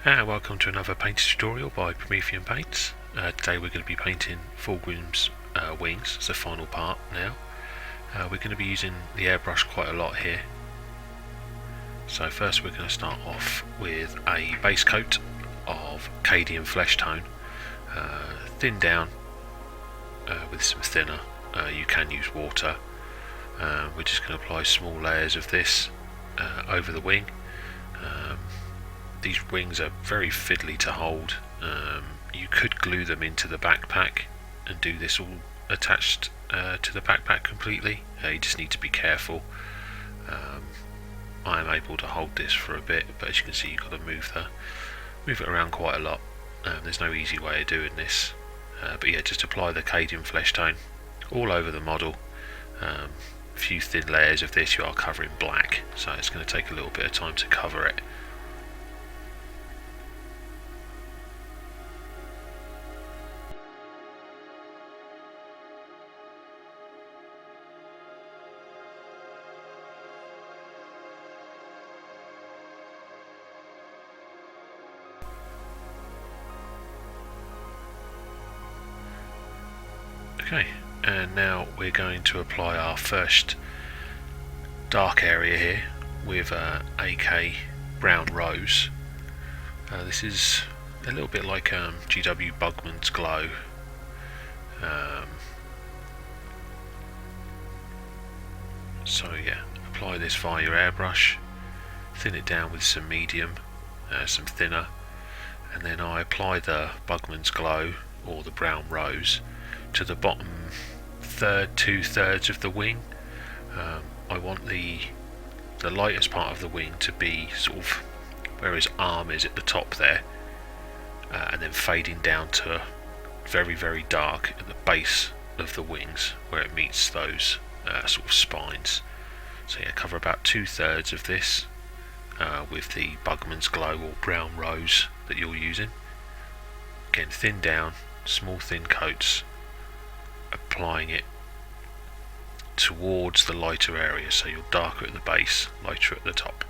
And welcome to another painting tutorial by Promethean Paints. Today we're going to be painting Fulgrim's wings as the final part now. We're going to be using the airbrush quite a lot here. So first we're going to start off with a base coat of Cadian Fleshtone, thinned down with some thinner. You can use water. We're just going to apply small layers of this over the wing. These wings are very fiddly to hold. You could glue them into the backpack and do this all attached to the backpack completely. You just need to be careful. I am able to hold this for a bit, but as you can see, you've got to move it around quite a lot. There's no easy way of doing this, but yeah, just apply the Cadian Fleshtone all over the model. A few thin layers of this. You are covering black, so it's going to take a little bit of time to cover it. Okay, and now we're going to apply our first dark area here with AK Brown Rose. This is a little bit like GSW Bugmans Glow. So yeah, apply this via your airbrush, thin it down with some medium, some thinner, and then I apply the Bugmans Glow or the Brown Rose to the bottom two-thirds of the wing. I want the lightest part of the wing to be sort of where his arm is at the top there, and then fading down to very, very dark at the base of the wings where it meets those sort of spines. So yeah, cover about two-thirds of this with the Bugman's Glow or Brown Rose that you're using. Again, thin down, small thin coats, applying it towards the lighter area, so you're darker at the base, lighter at the top.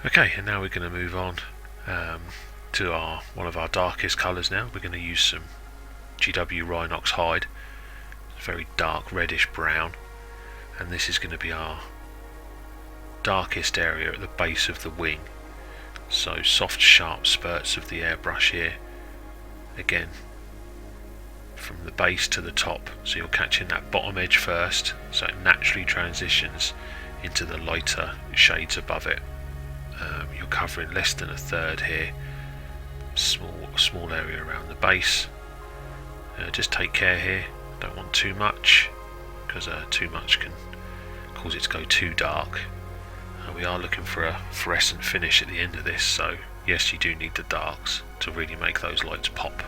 Okay, and now we're going to move on to one of our darkest colours now. We're going to use some GSW Rhinox Hide. It's a very dark reddish brown, and this is going to be our darkest area at the base of the wing. So soft sharp spurts of the airbrush here, again from the base to the top, so you're catching that bottom edge first, so it naturally transitions into the lighter shades above it. You're covering less than a third here, small area around the base. Just take care here, don't want too much, because too much can cause it to go too dark. We are looking for a fluorescent finish at the end of this, so yes, you do need the darks to really make those lights pop.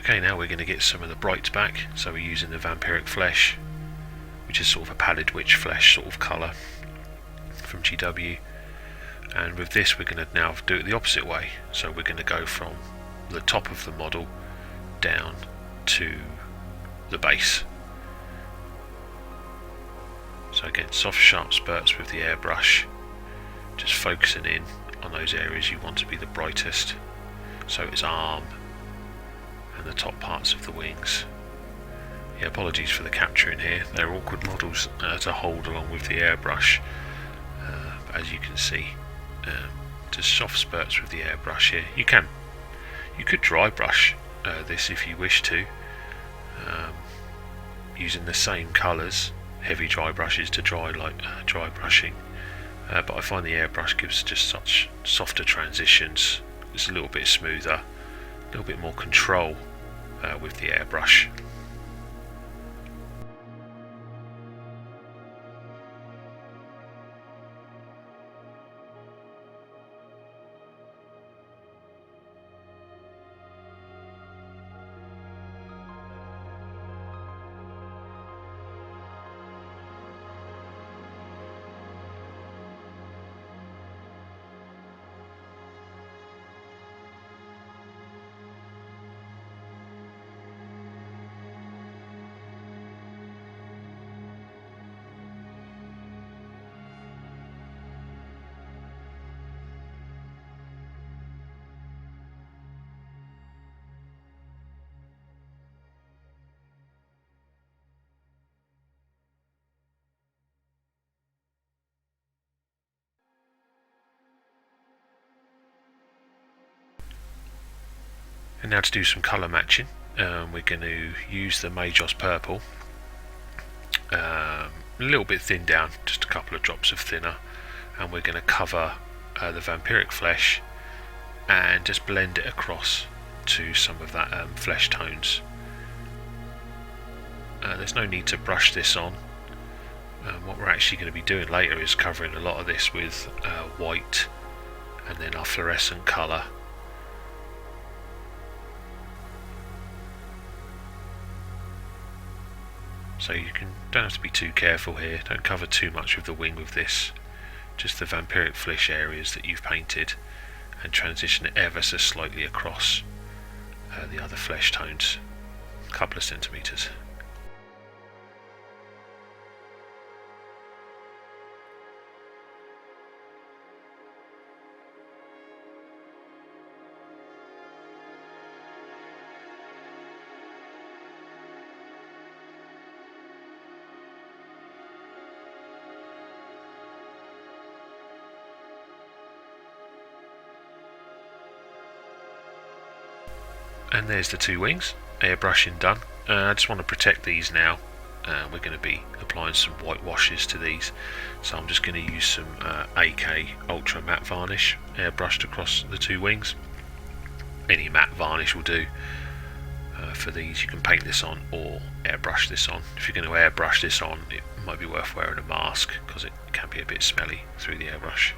Okay, now we're going to get some of the brights back, so we're using the Vamperic Flesh, which is sort of a pallid witch flesh sort of colour from GW, and with this we're going to now do it the opposite way, so we're going to go from the top of the model down to the base. So again, soft sharp spurts with the airbrush, just focusing in on those areas you want to be the brightest, so its arm and the top parts of the wings. Yeah, apologies for the capturing here, they're awkward models to hold along with the airbrush, but as you can see, just soft spurts with the airbrush here. You could dry brush this if you wish to, using the same colours, heavy dry brushes to dry brushing, but I find the airbrush gives just such softer transitions. It's a little bit smoother, a little bit more control with the airbrush. And now to do some colour matching, we're going to use the Magos purple, a little bit thinned down, just a couple of drops of thinner, and we're going to cover the Vamperic Flesh and just blend it across to some of that flesh tones. There's no need to brush this on. What we're actually going to be doing later is covering a lot of this with white and then our fluorescent colour. So you don't have to be too careful here. Don't cover too much of the wing with this. Just the Vamperic Flesh areas that you've painted, and transition it ever so slightly across the other flesh tones, a couple of centimetres. And there's the two wings, airbrushing done. I just want to protect these now. We're going to be applying some white washes to these, so I'm just going to use some AK Ultra Matte Varnish airbrushed across the two wings. Any matte varnish will do. For these you can paint this on or airbrush this on. If you're going to airbrush this on, it might be worth wearing a mask because it can be a bit smelly through the airbrush.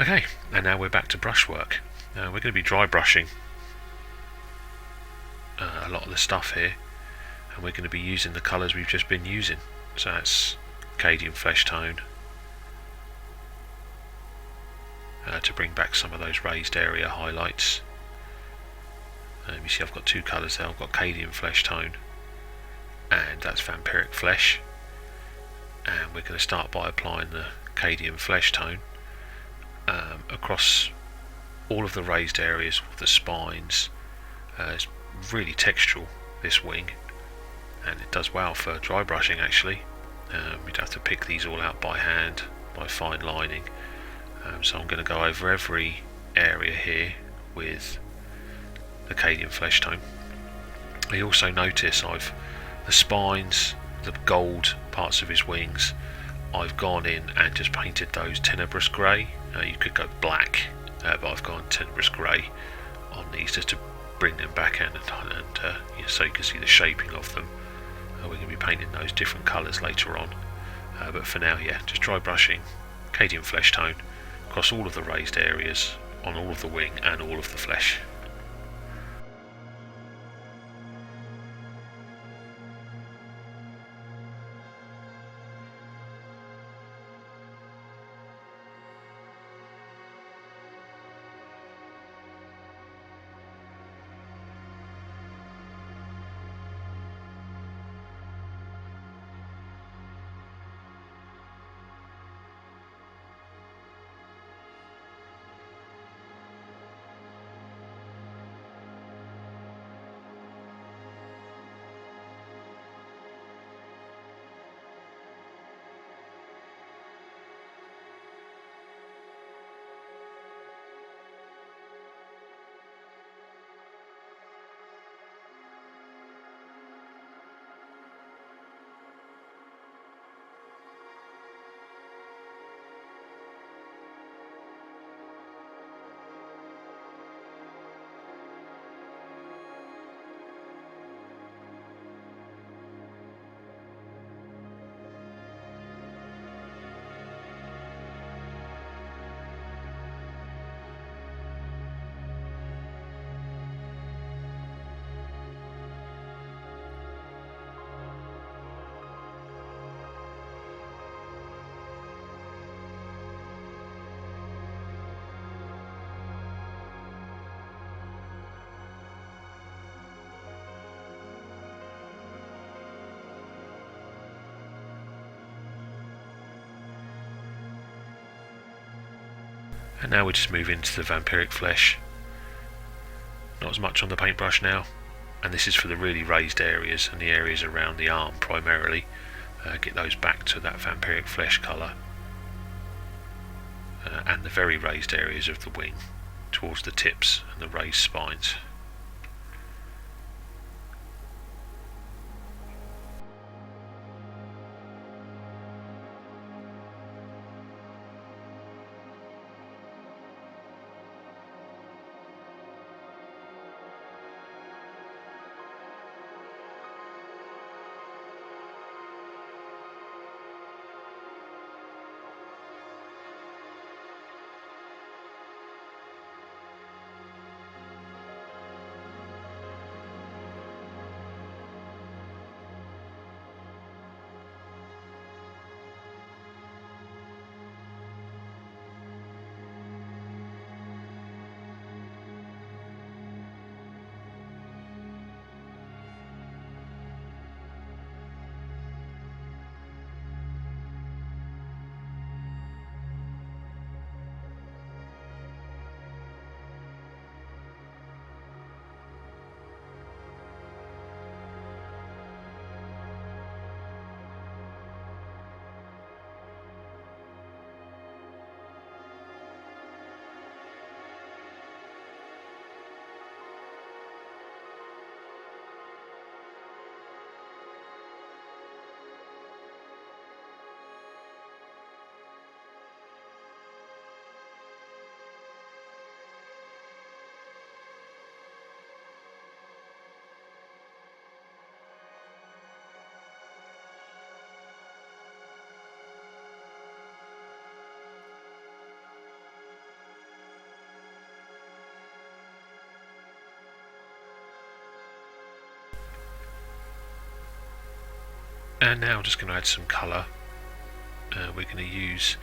Okay, and now we're back to brushwork. We're going to be dry brushing a lot of the stuff here, and we're going to be using the colours we've just been using. So that's Cadian Fleshtone to bring back some of those raised area highlights. You see I've got two colours there. I've got Cadian Fleshtone and that's Vamperic Flesh, and we're going to start by applying the Cadian Fleshtone across all of the raised areas of the spines. It's really textural, this wing, and it does well for dry brushing actually. You'd have to pick these all out by hand, by fine lining. So I'm going to go over every area here with the Cadian Fleshtone. You also notice the spines, the gold parts of his wings, I've gone in and just painted those Tenebrous Grey. You could go black, but I've gone Tenebrous Grey on these just to bring them back in, and so you can see the shaping of them. We're going to be painting those different colours later on, but for now, yeah, just dry brushing Cadian Fleshtone across all of the raised areas, on all of the wing and all of the flesh. And now we just move into the Vamperic Flesh. Not as much on the paintbrush now, and this is for the really raised areas and the areas around the arm primarily. Get those back to that Vamperic Flesh colour, and the very raised areas of the wing towards the tips and the raised spines. And now I'm just going to add some colour. We're going to use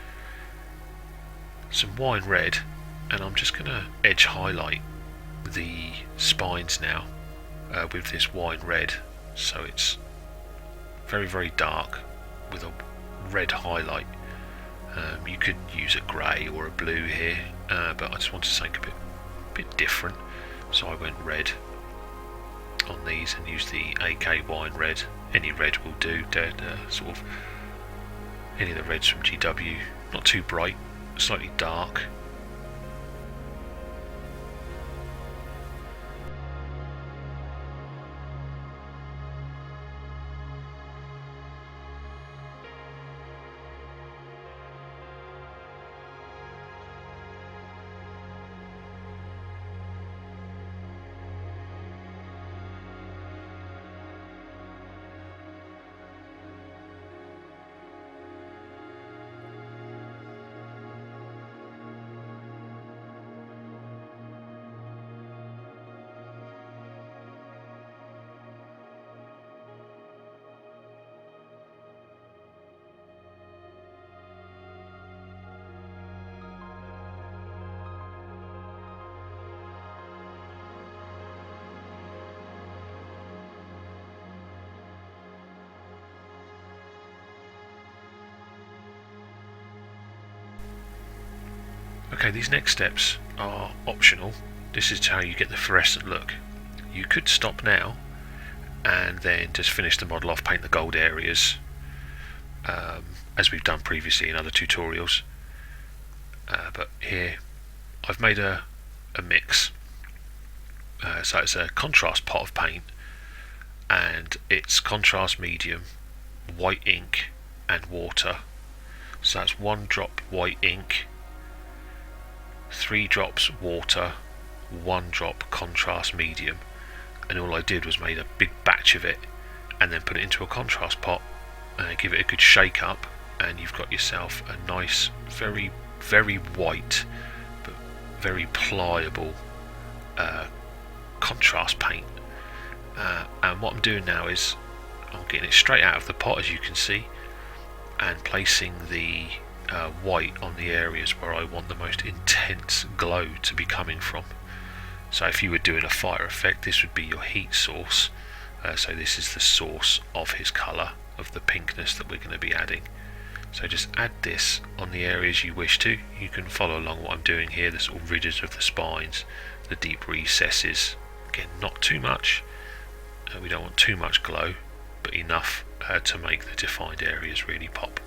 some wine red, and I'm just going to edge highlight the spines now with this wine red, so it's very, very dark with a red highlight. You could use a grey or a blue here, but I just wanted something a bit different, so I went red on these and used the AK wine red. Any red will do. They're sort of any of the reds from GW, not too bright, slightly dark. Okay, these next steps are optional. This is how you get the fluorescent look. You could stop now and then just finish the model off, paint the gold areas, as we've done previously in other tutorials. But here I've made a mix. So it's a contrast pot of paint, and it's contrast medium, white ink and water. So that's 1 drop white ink, 3 drops water, 1 drop contrast medium, and all I did was made a big batch of it and then put it into a contrast pot and give it a good shake up, and you've got yourself a nice, very, very white but very pliable contrast paint. And what I'm doing now is I'm getting it straight out of the pot, as you can see, and placing the white on the areas where I want the most intense glow to be coming from. So if you were doing a fire effect, this would be your heat source. So this is the source of his colour, of the pinkness that we're going to be adding. So just add this on the areas you wish to. You can follow along what I'm doing here, the sort of ridges of the spines, the deep recesses. Again, not too much. We don't want too much glow, but enough to make the defined areas really pop.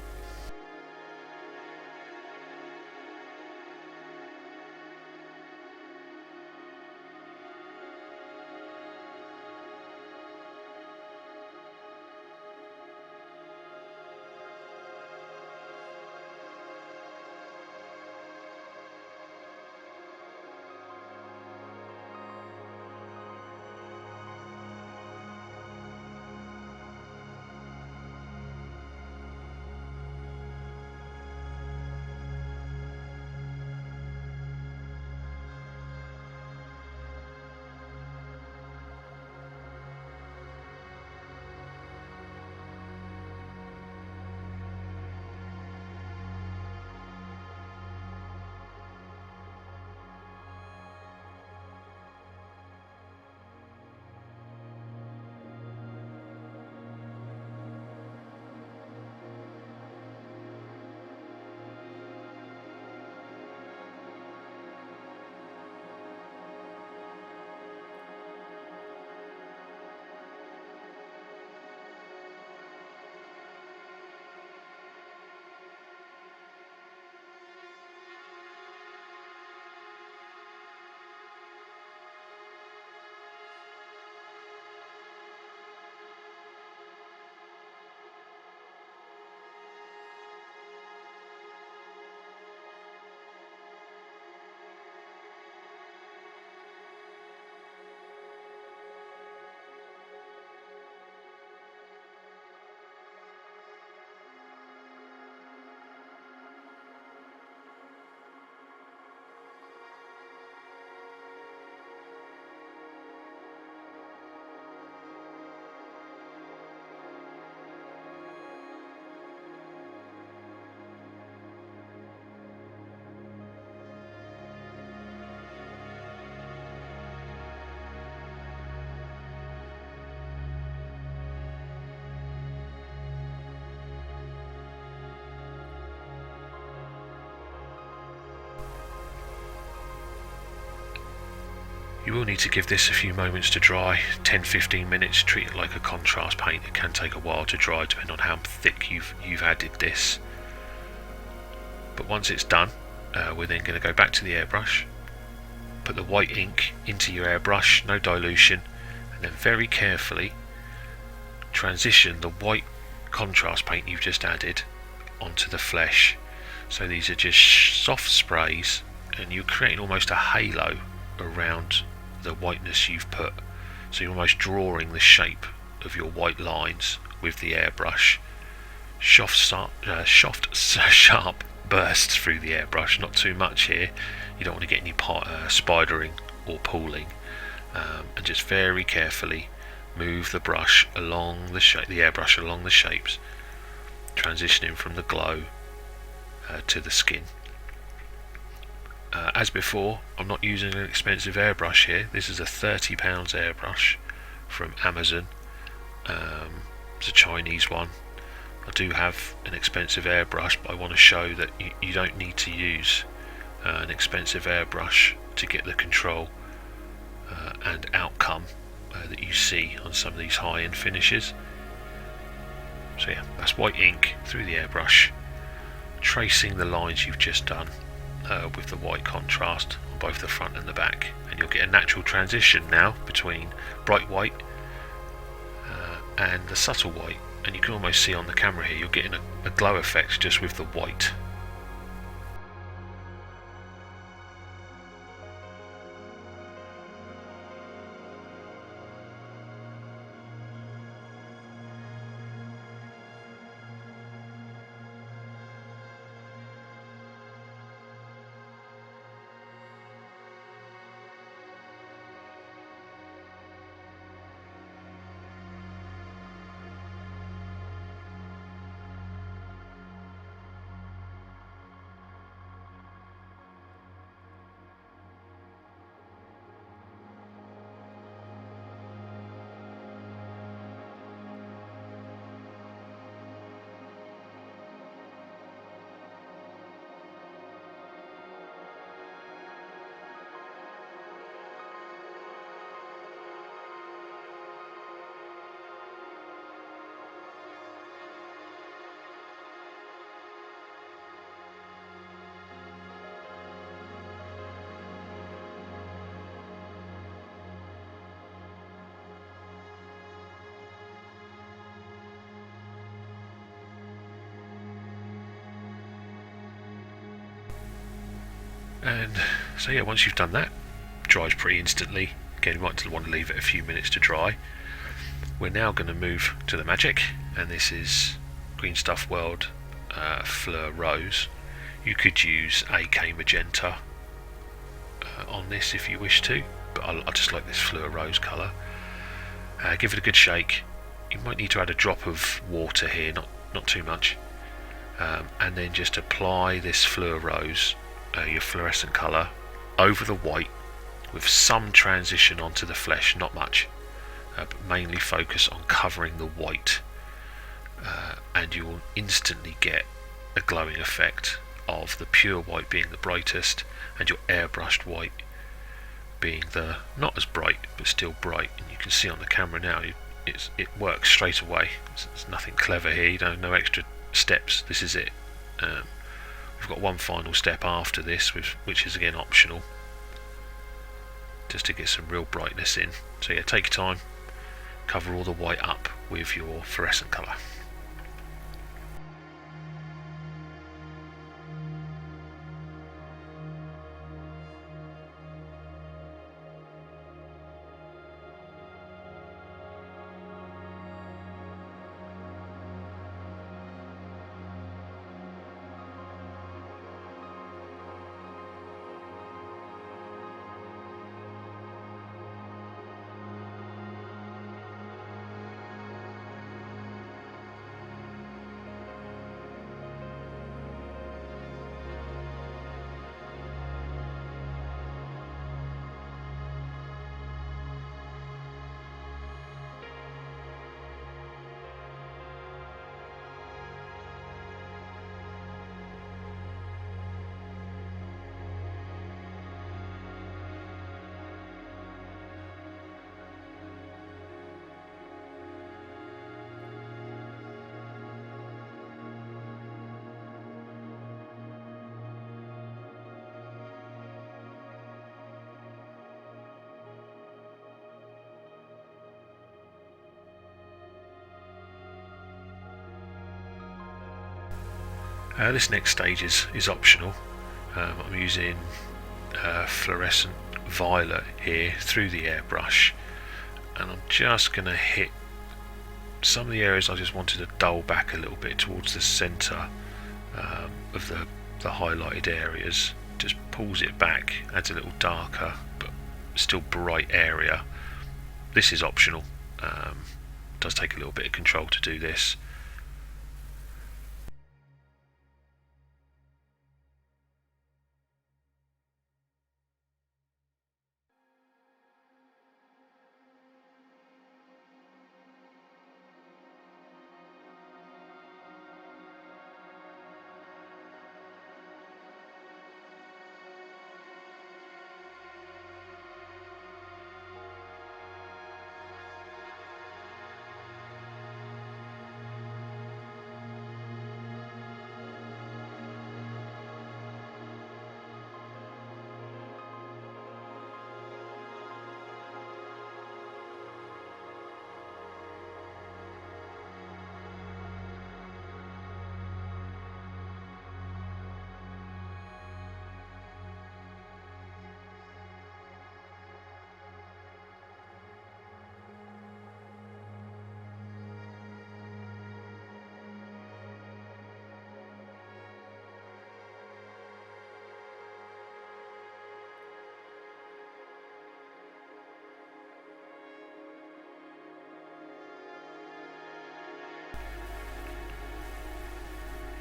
You will need to give this a few moments to dry, 10-15 minutes. Treat it like a contrast paint. It can take a while to dry depending on how thick you've added this. But once it's done, we're then going to go back to the airbrush, put the white ink into your airbrush, no dilution, and then very carefully transition the white contrast paint you've just added onto the flesh. So these are just soft sprays, and you're creating almost a halo around the whiteness you've put. So you're almost drawing the shape of your white lines with the airbrush. Soft, sharp bursts through the airbrush, not too much here. You don't want to get any spidering or pooling, and just very carefully move the brush along the airbrush along the shapes, transitioning from the glow to the skin. As before, I'm not using an expensive airbrush here. This is a £30 airbrush from Amazon. It's a Chinese one. I do have an expensive airbrush, but I want to show that you don't need to use an expensive airbrush to get the control and outcome that you see on some of these high-end finishes. So yeah, that's white ink through the airbrush, tracing the lines you've just done with the white contrast on both the front and the back, and you'll get a natural transition now between bright white and the subtle white, and you can almost see on the camera here you're getting a glow effect just with the white. And so yeah, once you've done that, dries pretty instantly. Again, you might want to leave it a few minutes to dry. We're now going to move to the magic, and this is Green Stuff World Fluor Rose. You could use AK Magenta on this if you wish to, but I just like this Fluor Rose colour. Give it a good shake. You might need to add a drop of water here, not too much, and then just apply this Fluor Rose, your fluorescent colour, over the white with some transition onto the flesh, not much, but mainly focus on covering the white, and you will instantly get a glowing effect of the pure white being the brightest and your airbrushed white being the not as bright but still bright. And you can see on the camera now it works straight away. There's nothing clever here, no extra steps. This is it. We've got one final step after this, which is again optional, just to get some real brightness in. So yeah, take your time, cover all the white up with your fluorescent colour. This next stage is optional. I'm using fluorescent violet here through the airbrush, and I'm just going to hit some of the areas I just wanted to dull back a little bit towards the centre of the highlighted areas. Just pulls it back, adds a little darker but still bright area. This is optional. Does take a little bit of control to do this.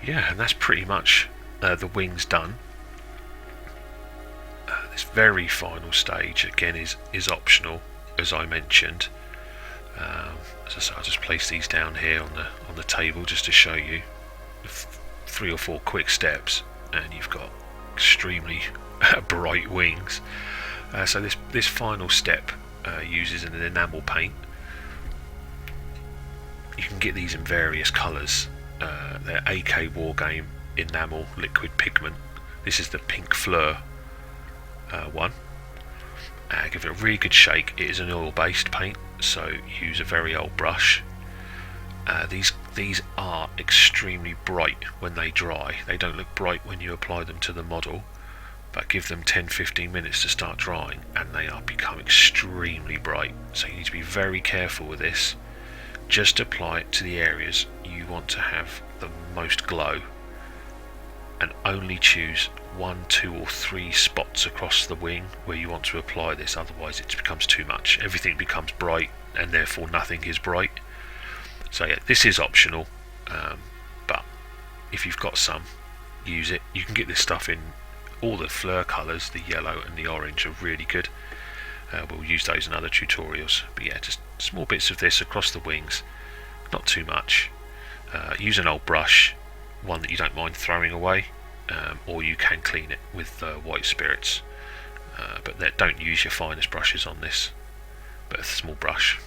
Yeah, and that's pretty much the wings done. This very final stage again is optional, as I mentioned. As I say, I'll just place these down here on the table just to show you 3 or 4 quick steps, and you've got extremely bright wings. So this final step uses an enamel paint. You can get these in various colours. They're AK Wargame Enamel Liquid Pigment. This is the Pink Fleur one. Give it a really good shake. It is an oil-based paint, so use a very old brush. These are extremely bright when they dry. They don't look bright when you apply them to the model, but give them 10-15 minutes to start drying and they are become extremely bright. So you need to be very careful with this. Just apply it to the areas you want to have the most glow, and only choose 1, 2 or 3 spots across the wing where you want to apply this, otherwise it becomes too much. Everything becomes bright and therefore nothing is bright. So yeah, this is optional, but if you've got some, use it. You can get this stuff in all the Fleur colours. The yellow and the orange are really good. We'll use those in other tutorials, but yeah, just small bits of this across the wings, not too much. Use an old brush, one that you don't mind throwing away, or you can clean it with white spirits, but don't use your finest brushes on this, but a small brush.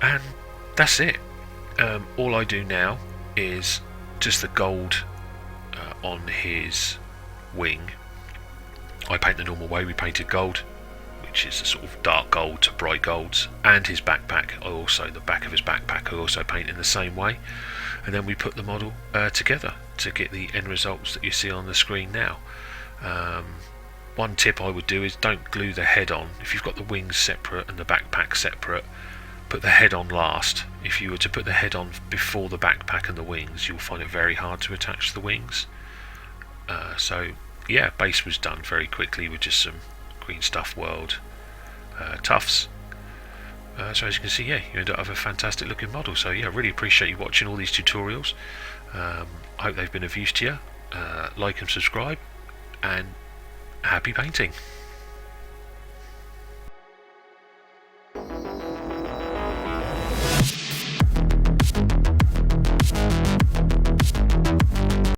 And that's it. All I do now is just the gold on his wing. I paint the normal way we painted gold, which is a sort of dark gold to bright golds, and his backpack, the back of his backpack I also paint in the same way, and then we put the model together to get the end results that you see on the screen now. One tip I would do is don't glue the head on. If you've got the wings separate and the backpack separate, put the head on last. If you were to put the head on before the backpack and the wings, you'll find it very hard to attach the wings. So yeah, base was done very quickly with just some Green Stuff World tufts. So as you can see, yeah, you end up with a fantastic looking model. So yeah, really appreciate you watching all these tutorials. I hope they've been of use to you. Like and subscribe, and happy painting.